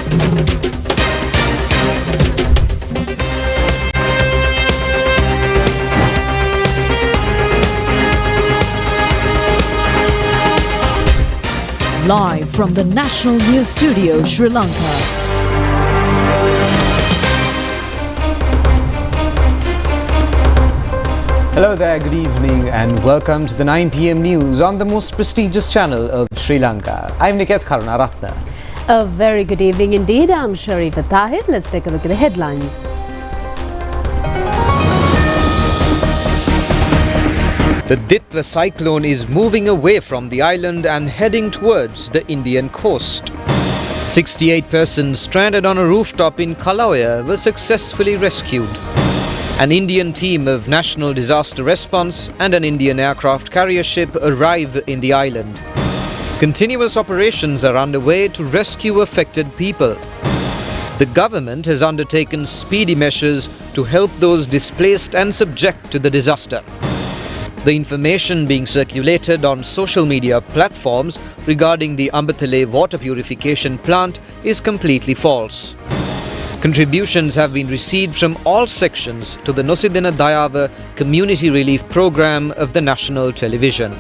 Live from the National News Studio, Sri Lanka. Hello there, good evening and welcome to the 9 p.m. news on the most prestigious channel of Sri Lanka. I'm Niket Karunaratne. A very good evening indeed. I'm Sharifa Tahir. Let's take a look at the headlines. The Ditwa cyclone is moving away from the island and heading towards the Indian coast. 68 persons stranded on a rooftop in Kalauya were successfully rescued. An Indian team of National Disaster Response and an Indian aircraft carrier ship arrive in the island. Continuous operations are underway to rescue affected people. The government has undertaken speedy measures to help those displaced and subject to the disaster. The information being circulated on social media platforms regarding the Ambatale water purification plant is completely false. Contributions have been received from all sections to the Nosidena Dayava Community Relief Program of the National Television.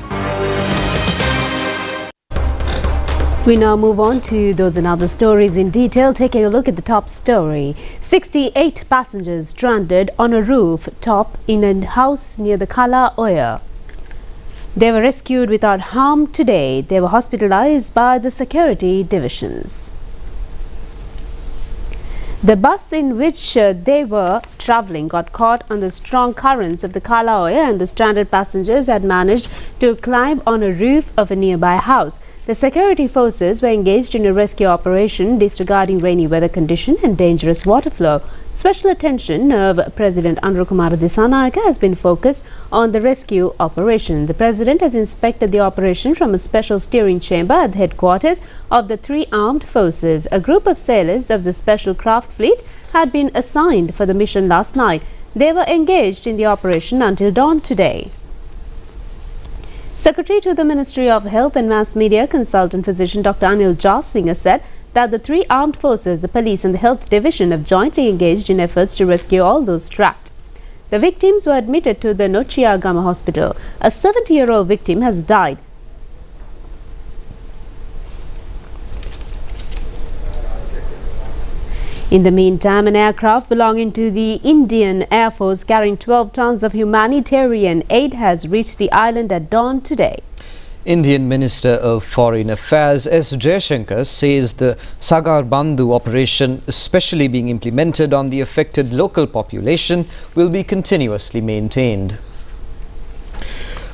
We now move on to those and other stories in detail, taking a look at the top story. 68 passengers stranded on a rooftop in a house near the Kala Oya. They were rescued without harm today. They were hospitalized by the security divisions. The bus in which they were travelling got caught on the strong currents of the Kala Oya, and the stranded passengers had managed to climb on a roof of a nearby house. The security forces were engaged in a rescue operation disregarding rainy weather condition and dangerous water flow. Special attention of President Anurakumara Dissanayake has been focused on the rescue operation. The President has inspected the operation from a special steering chamber at the headquarters of the three armed forces. A group of sailors of the Special Craft Fleet had been assigned for the mission last night. They were engaged in the operation until dawn today. Secretary to the Ministry of Health and Mass Media, Consultant Physician Dr. Anil Jasinger said that the three armed forces, the police and the health division, have jointly engaged in efforts to rescue all those trapped. The victims were admitted to the Nochiagama hospital. A 70-year-old victim has died. In the meantime, an aircraft belonging to the Indian Air Force carrying 12 tons of humanitarian aid has reached the island at dawn today. Indian Minister of Foreign Affairs S. Jaishankar says the Sagar Bandhu operation, especially being implemented on the affected local population, will be continuously maintained.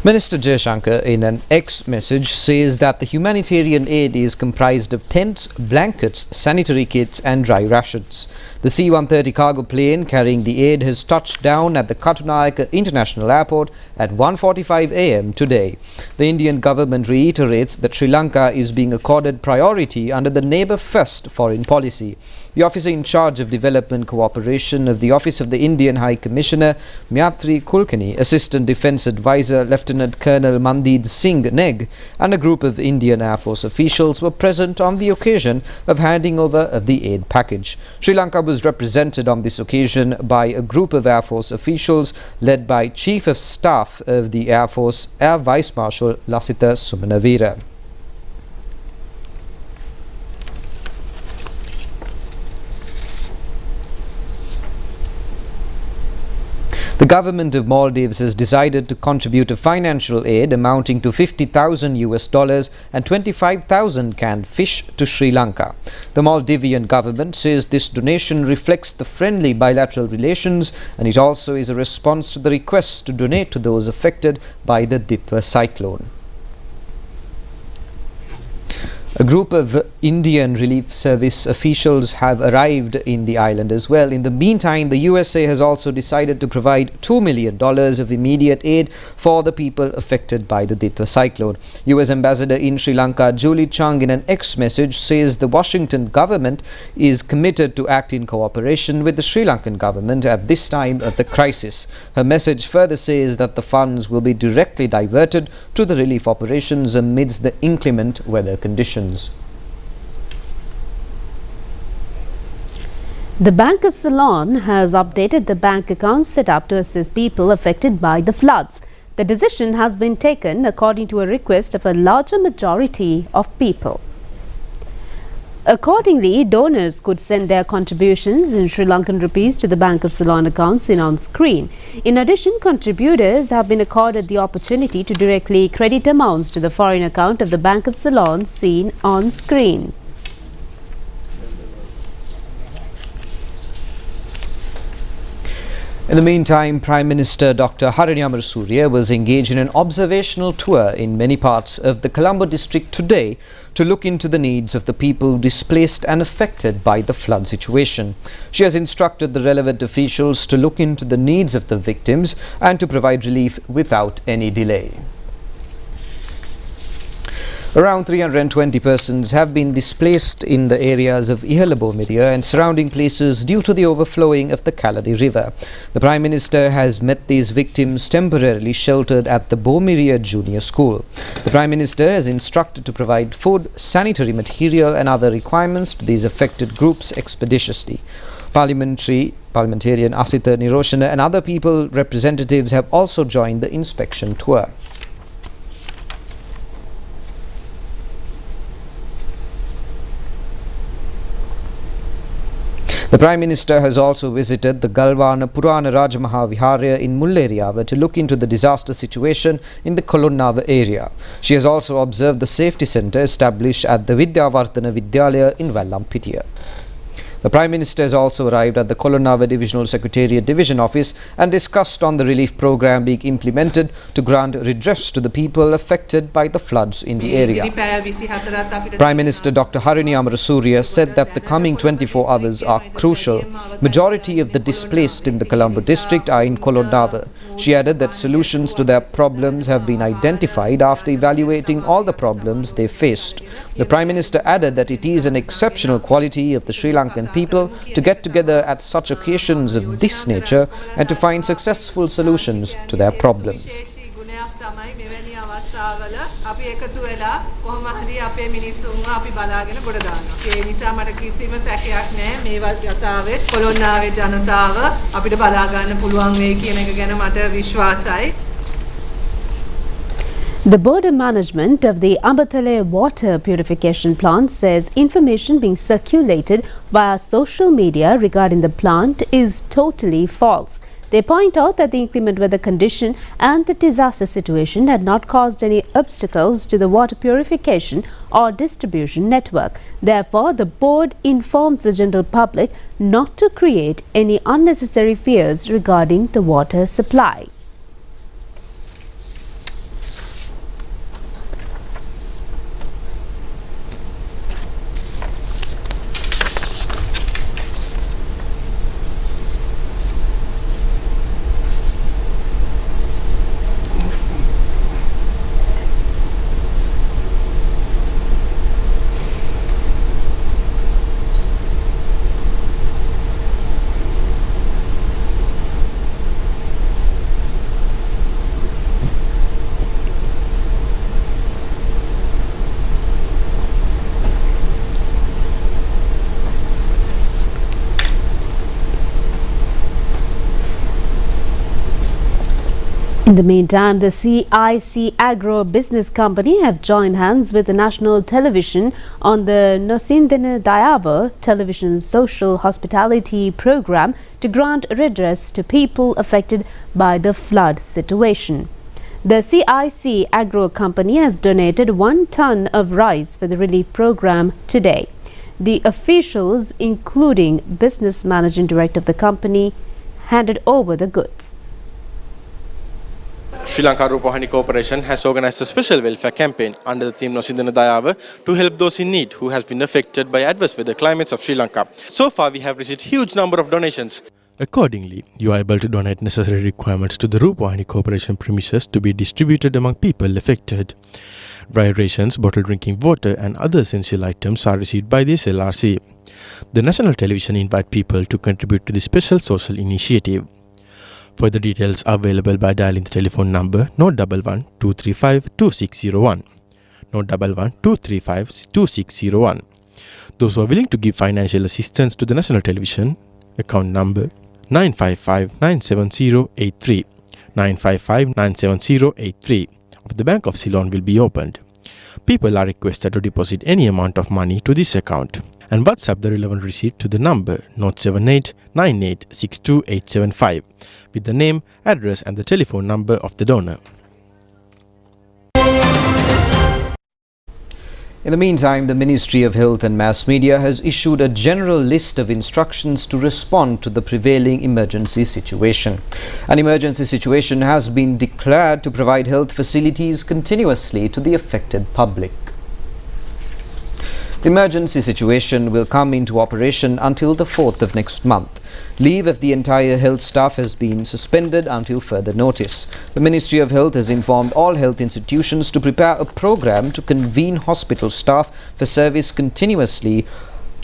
Minister Jaishankar, in an X message, says that the humanitarian aid is comprised of tents, blankets, sanitary kits and dry rations. The C-130 cargo plane carrying the aid has touched down at the Katunayaka International Airport at 1:45 a.m. today. The Indian government reiterates that Sri Lanka is being accorded priority under the Neighbour First foreign policy. The officer in charge of development cooperation of the Office of the Indian High Commissioner, Myatri Kulkarni, Assistant Defence Advisor Lieutenant Colonel Mandit Singh Neg, and a group of Indian Air Force officials were present on the occasion of handing over of the aid package. Sri Lanka was represented on this occasion by a group of Air Force officials led by Chief of Staff of the Air Force, Air Vice Marshal Lasitha Sumanavira. The government of Maldives has decided to contribute a financial aid amounting to $50,000 and 25,000 canned fish to Sri Lanka. The Maldivian government says this donation reflects the friendly bilateral relations, and it also is a response to the request to donate to those affected by the Ditwa cyclone. A group of Indian Relief Service officials have arrived in the island as well. In the meantime, the USA has also decided to provide $2 million of immediate aid for the people affected by the Ditwa cyclone. US Ambassador in Sri Lanka, Julie Chung, in an X message, says the Washington government is committed to act in cooperation with the Sri Lankan government at this time of the crisis. Her message further says that the funds will be directly diverted to the relief operations amidst the inclement weather conditions. The Bank of Ceylon has updated the bank account set up to assist people affected by the floods. The decision has been taken according to a request of a larger majority of people. Accordingly, donors could send their contributions in Sri Lankan rupees to the Bank of Ceylon account seen on screen. In addition, contributors have been accorded the opportunity to directly credit amounts to the foreign account of the Bank of Ceylon seen on screen. In the meantime, Prime Minister Dr. Harini Amarasuriya was engaged in an observational tour in many parts of the Colombo district today to look into the needs of the people displaced and affected by the flood situation. She has instructed the relevant officials to look into the needs of the victims and to provide relief without any delay. Around 320 persons have been displaced in the areas of Ihalabomiriya and surrounding places due to the overflowing of the Kaladi River. The Prime Minister has met these victims temporarily sheltered at the Bomiriya Junior School. The Prime Minister has instructed to provide food, sanitary material and other requirements to these affected groups expeditiously. Parliamentarian Asitha Niroshana and other people representatives have also joined the inspection tour. The Prime Minister has also visited the Galwana Purana Rajamaha Viharya in Mulleriyava to look into the disaster situation in the Kolonnava area. She has also observed the safety centre established at the Vidyavartana Vidyalaya in Vallampitiya. The Prime Minister has also arrived at the Kolonnava Divisional Secretariat Division Office and discussed on the relief programme being implemented to grant redress to the people affected by the floods in the area. Prime Minister Dr. Harini Amarasuriya said that the coming 24 hours are crucial. Majority of the displaced in the Colombo district are in Kolonnava. She added that solutions to their problems have been identified after evaluating all the problems they faced. The Prime Minister added that it is an exceptional quality of the Sri Lankan people to get together at such occasions of this nature and to find successful solutions to their problems. අපි එකතු වෙලා කොහොම හරි අපේ මිනිස්සුන්ව අපි බලාගෙන ගොඩ දානවා. ඒ නිසා මට කිසිම සැකයක් නැහැ මේ වතාවේ කොළොන්නාවේ ජනතාව අපිට බලා ගන්න පුළුවන් වෙයි කියන එක ගැන මට විශ්වාසයි. The border management of the Ambatale water purification plant says information being circulated via social media regarding the plant is totally false. They point out that the inclement weather condition and the disaster situation had not caused any obstacles to the water purification or distribution network. Therefore, the board informs the general public not to create any unnecessary fears regarding the water supply. In the meantime, the CIC Agro Business Company have joined hands with the national television on the Nosindana Dayava television social hospitality program to grant redress to people affected by the flood situation. The CIC Agro Company has donated 1 ton of rice for the relief program today. The officials, including business managing director of the company, handed over the goods. Sri Lanka Rupavahini Corporation has organised a special welfare campaign under the theme Nosindana Dayava to help those in need who has been affected by adverse weather climates of Sri Lanka. So far, we have received huge number of donations. Accordingly, you are able to donate necessary requirements to the Rupavahini Corporation premises to be distributed among people affected. Dry rations, bottled drinking water and other essential items are received by the SLRC. The national television invite people to contribute to this special social initiative. Further details are available by dialing the telephone number 011 235 2601. 011 235 2601. Those who are willing to give financial assistance to the national television Account number 955-970-83. 955-970-83 of the Bank of Ceylon will be opened. People are requested to deposit any amount of money to this account and WhatsApp the relevant receipt to the number 07898628875 with the name, address and the telephone number of the donor. In the meantime, the Ministry of Health and Mass Media has issued a general list of instructions to respond to the prevailing emergency situation. An emergency situation has been declared to provide health facilities continuously to the affected public. The emergency situation will come into operation until the 4th of next month. Leave of the entire health staff has been suspended until further notice. The Ministry of Health has informed all health institutions to prepare a program to convene hospital staff for service continuously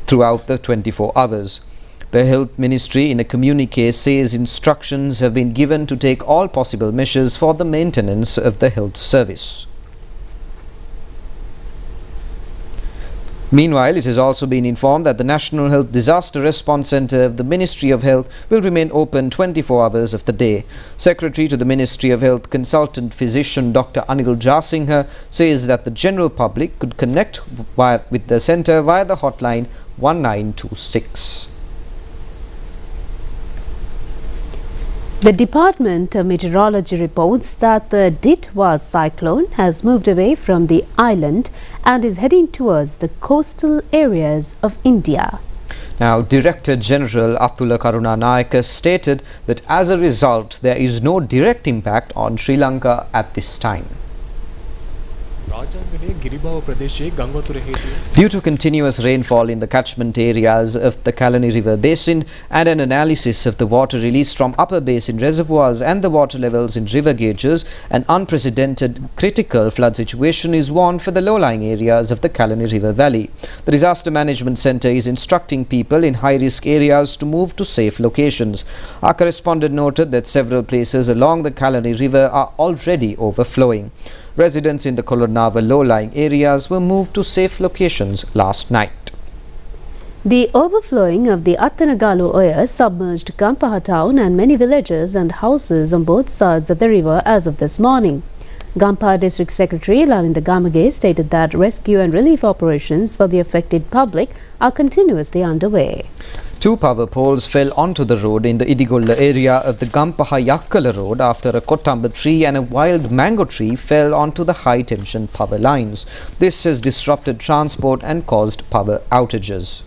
throughout the 24 hours. The Health Ministry in a communique says instructions have been given to take all possible measures for the maintenance of the health service. Meanwhile, it has also been informed that the National Health Disaster Response Centre of the Ministry of Health will remain open 24 hours of the day. Secretary to the Ministry of Health, Consultant Physician Dr. Anil Jasinghe says that the general public could connect with the centre via the hotline 1926. The Department of Meteorology reports that the Ditwa cyclone has moved away from the island and is heading towards the coastal areas of India. Now, Director General Atula Karunanayake stated that as a result, there is no direct impact on Sri Lanka at this time. Due to continuous rainfall in the catchment areas of the Kalani River Basin and an analysis of the water released from upper basin reservoirs and the water levels in river gauges, an unprecedented critical flood situation is warned for the low-lying areas of the Kalani River Valley. The Disaster Management Centre is instructing people in high-risk areas to move to safe locations. Our correspondent noted that several places along the Kalani River are already overflowing. Residents in the Kolonava low-lying areas were moved to safe locations last night. The overflowing of the Attanagalu Oya submerged Gampaha town and many villages and houses on both sides of the river as of this morning. Gampaha District Secretary Lalinda Gamage stated that rescue and relief operations for the affected public are continuously underway. 2 power poles fell onto the road in the Idigolla area of the Gampaha Yakkala road after a kotamba tree and a wild mango tree fell onto the high-tension power lines. This has disrupted transport and caused power outages.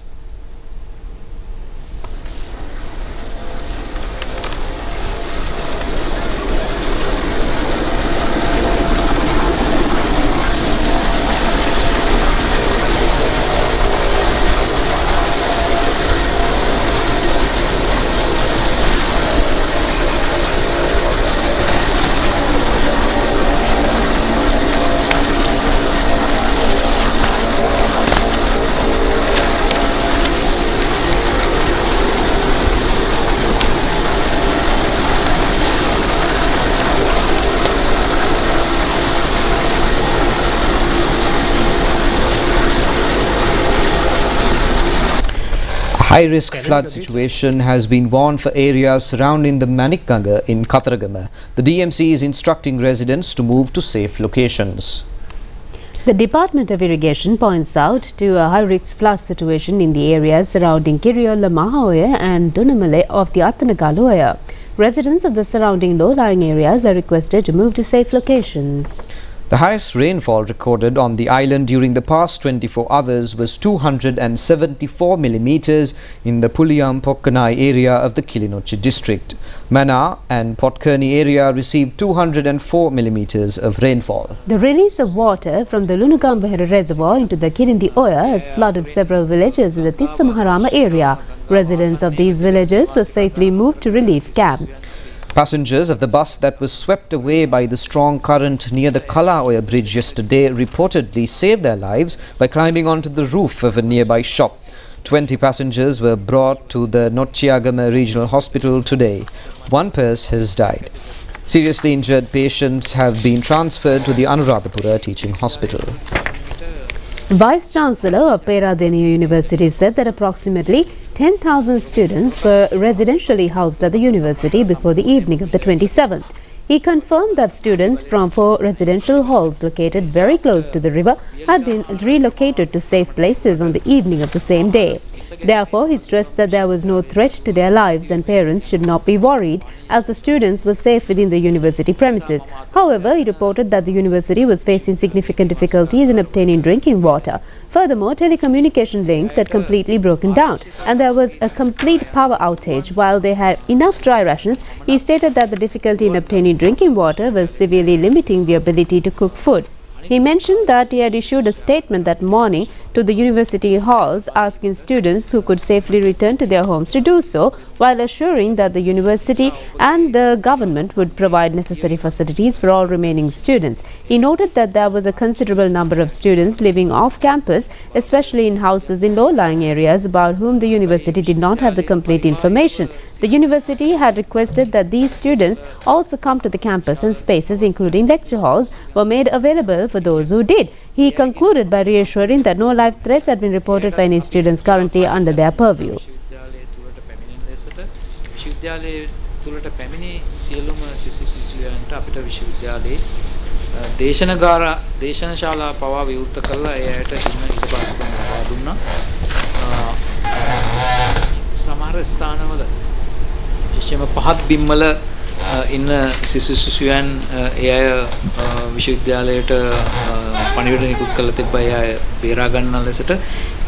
High-risk flood situation has been warned for areas surrounding the Manikanga in Katharagama. The DMC is instructing residents to move to safe locations. The Department of Irrigation points out to a high-risk flood situation in the areas surrounding Kiriola Mahaoya and Dunamale of the Attanagalu Oya. Residents of the surrounding low-lying areas are requested to move to safe locations. The highest rainfall recorded on the island during the past 24 hours was 274 millimeters in the Puliyam Pokkanai area of the Kilinochchi district. Mana and Potkerni area received 204 millimeters of rainfall. The release of water from the Lunugambahera reservoir into the Kirindi Oya has flooded several villages in the Tissamaharama area. Residents of these villages were safely moved to relief camps. Passengers of the bus that was swept away by the strong current near the Kalaoya bridge yesterday reportedly saved their lives by climbing onto the roof of a nearby shop. 20 passengers were brought to the Notchiagama Regional Hospital today. 1 person has died. Seriously injured patients have been transferred to the Anuradhapura Teaching Hospital. Vice-Chancellor of Peradeniya University said that approximately 10,000 students were residentially housed at the university before the evening of the 27th. He confirmed that students from 4 residential halls located very close to the river had been relocated to safe places on the evening of the same day. Therefore, he stressed that there was no threat to their lives and parents should not be worried as the students were safe within the university premises. However, he reported that the university was facing significant difficulties in obtaining drinking water. Furthermore, telecommunication links had completely broken down and there was a complete power outage. While they had enough dry rations, he stated that the difficulty in obtaining drinking water was severely limiting the ability to cook food. He mentioned that he had issued a statement that morning to the university halls asking students who could safely return to their homes to do so, while assuring that the university and the government would provide necessary facilities for all remaining students. He noted that there was a considerable number of students living off campus, especially in houses in low-lying areas about whom the university did not have the complete information. The university had requested that these students also come to the campus and spaces including lecture halls were made available for those who did. He concluded by reassuring that no life threats had been reported for any students currently under their purview. ඉන්න සිසු සිසුයන් ඒ අය විශ්වවිද්‍යාලයට පණිවිඩ නිකුත් කළ තිබ්බා ඒ අය බේරා ගන්න ලෙසට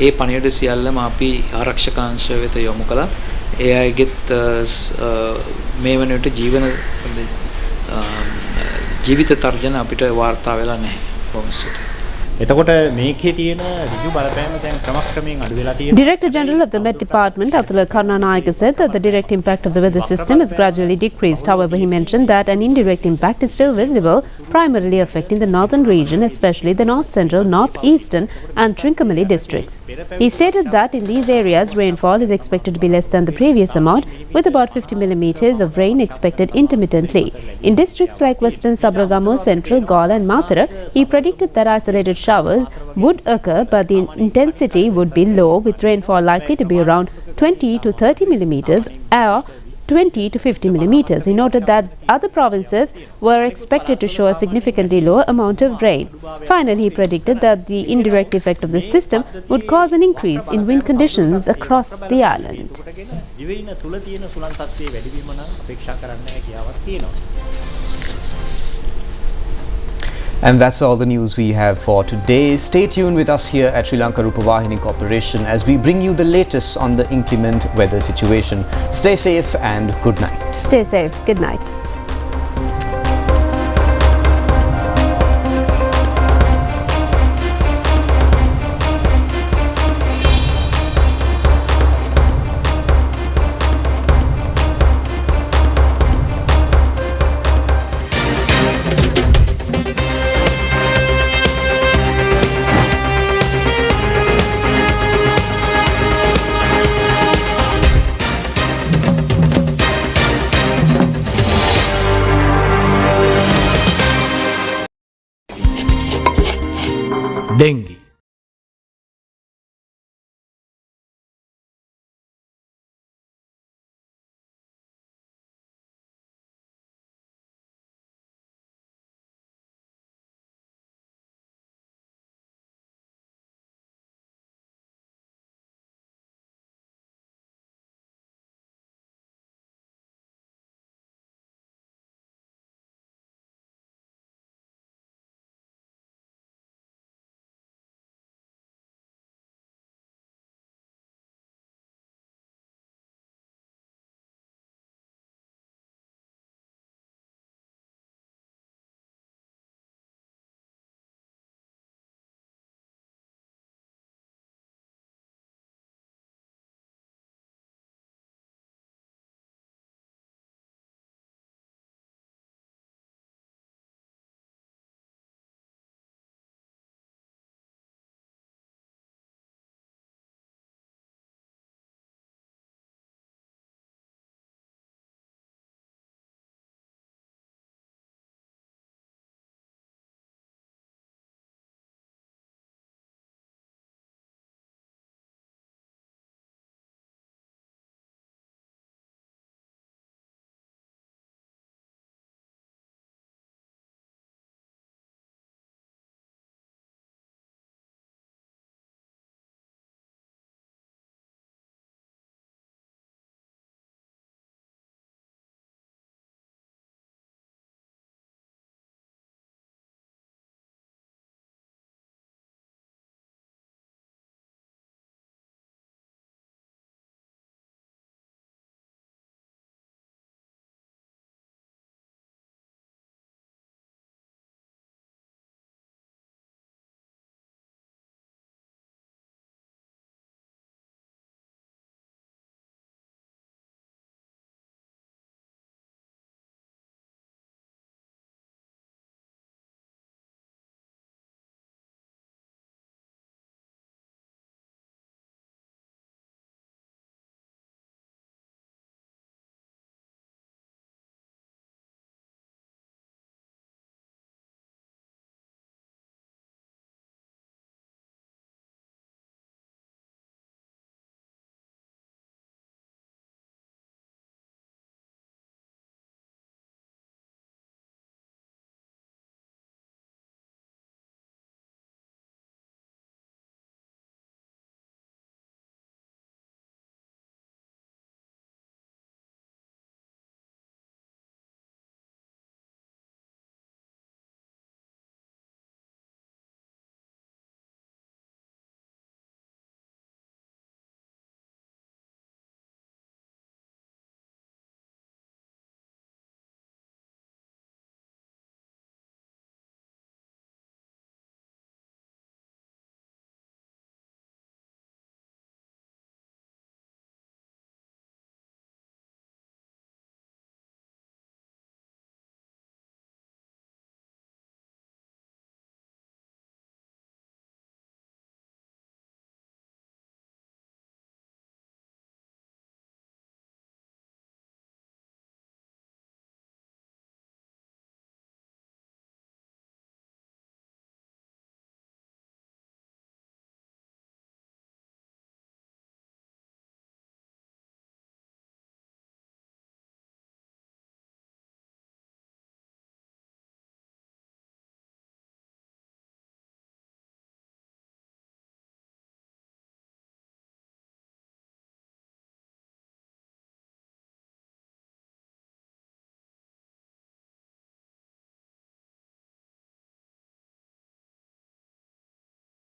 ඒ පණිවිඩ සියල්ලම අපි ආරක්ෂකාංශ වෙත යොමු කළා. ඒ අයගෙත් මේ වන විට ජීවිත තර්ජන අපිට වාර්තා වෙලා නැහැ. කොහොමද? Director General of the Met Department, Atula Karnanayaka, said that the direct impact of the weather system has gradually decreased. However, he mentioned that an indirect impact is still visible, primarily affecting the northern region, especially the north central, northeastern and Trincomalee districts. He stated that in these areas, rainfall is expected to be less than the previous amount, with about 50 millimeters of rain expected intermittently. In districts like Western Sabragamo, Central, Galle and Mathura, he predicted that isolated showers would occur, but the intensity would be low, with rainfall likely to be around 20 to 30 millimeters or 20 to 50 millimeters. He noted that other provinces were expected to show a significantly lower amount of rain. Finally, he predicted that the indirect effect of this system would cause an increase in wind conditions across the island. And that's all the news we have for today. Stay tuned with us here at Sri Lanka Rupavahini Corporation as we bring you the latest on the inclement weather situation. Stay safe and good night. Stay safe. Good night.